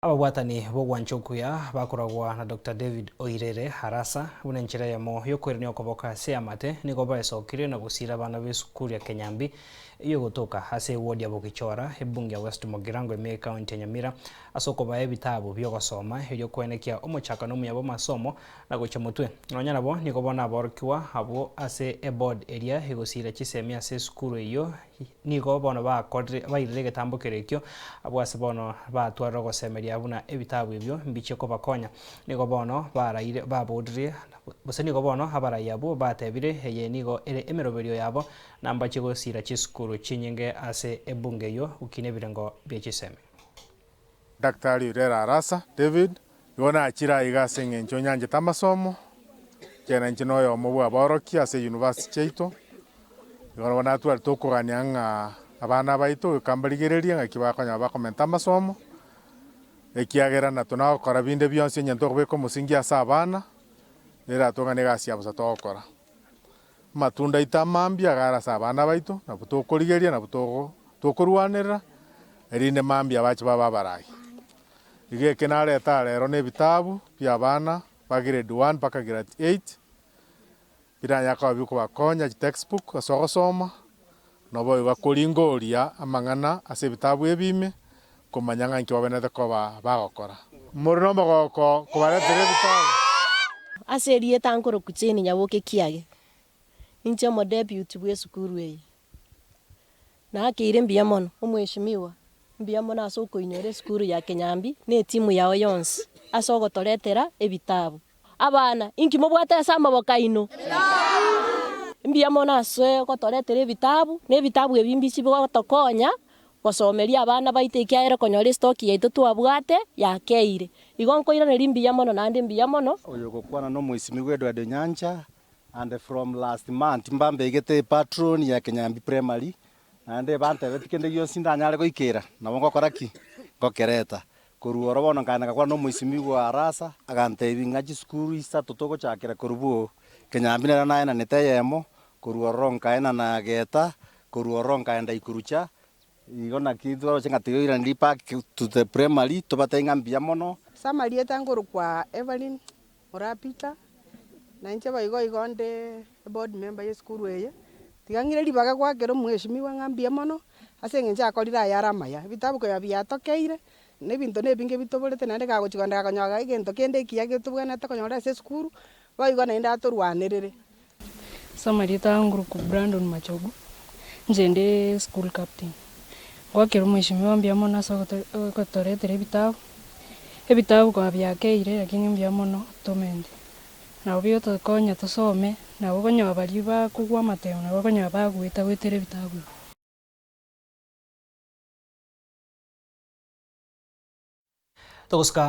Abagwatani b'ogwanchokuya bakoragwa na Dr. David Oirere harasa buna njira yamo yokwirania okoboka ase amate nigo baesokire na gusira abana b'esukuru ya Kenyambi iyo gotoka ase ward ya Bogichora ebunge ya West Mogirango eme county ya Nyamira ase okobaha ebitabu byogosoma ebyo kwenekia omochakano omuya bw'amasomo na gocha motwe nonya nabo nigo bona aborokiwa abo ase eboard area egosira chisemi ase esukuru iyo nigo bono bairire egetambo kerekio abo ase bono batwarire gosemeria buna ebitabu ebyo mbiche kobakonya nigo bono baraire babodire bose nigo bono abaraia abo batebire eye nigo ere emeroberio yabo namba chigosira chisukuru chinyinge ase ebunge iyo ukine birengo bya chisemi. Dr. Oirere Harasa David yona achira igase ng'encho nyanje tamasomo chena nchino yo mobwa boroki ase university chaito yona natwari tokogania ng'a abana baito kambarigereria ng'aki bakonya bakomenta amasomo ekiagera na tunagokora binde byonse nyento gobeka omosingi ase abana eratong'ana egasi yabo togokora matunda itamambi agara ase abana baito nabo tokorigeria nabo tokorwanera erinde mambi abache baba abarai iga eke nareta rero na ebitabu bia abana ba grade 1 mpaka grade 8 biranyaka bikobakonya textbook ase ogosoma nabo bakoringoria amang'ana ase ebitabu ebime komanya ng'anki babenete koba bagokora muri no mogoko kobaretera ebitabu ase erieta nkoroku cheni nyaboke kiage inche mo debut bwa esukuru eye nakeire mbuya mono omweshimiwa mbuya mono ase okoinyora esukuru ya Kenyambi na etimu yao yonsi ase ogotoretera ebitabu abana inki mobwate ase amaboko aino mbuya mono ase ogotoretera ebitabu na ebitabu ebi mbichi bigotokonya gosomeria abana baito ekiagera konyora estoki yaito twabwate yakeire igo nkoiraneria mbuya mono naende mbuya mono oyo gokwana no mwisimi Edward Nyanja and from last month mbambegete patron ya Kenyambi primary naende bantebeti kende gionsi ndanyare goikera nabo ngokora ki ngokereta koruoro bono nkanaga kwa no mwisimi wa Harasa agantebi ng'achi skuru isa totogochakera korubuo Kenyambi nera naena neteyemo koruoro nkaena na geta koruoro nkaenda ikurucha igona kidwaro chingatigoira ndi pack to the primary tobatenga mbia mono Samaria tangoro kwa Evelyn Morapita na inche baigo igonde board member ya skuru eye tigangire libaga gwakero mweshimiwa ng'ambia mono ase ng'encha akorira yarama ya bitabu ko yabiatokeire ne binto ne binge bitoborete nande gagochigonda konyaga igento kende kiage tubwanete konyora ase skuru baigo na inda turwanerere. Samaria tangoro ku Brandon Machogu njende school captain gwakero mweshimiwa mbia mono ase gotoretera ebitabu kwa byakeire lakini mbia mono tomende nabo bio tokonya tosome nabo konyoa bari bakugwa amateo nabo konyoa bagweta gwetera ebitabu. Togosika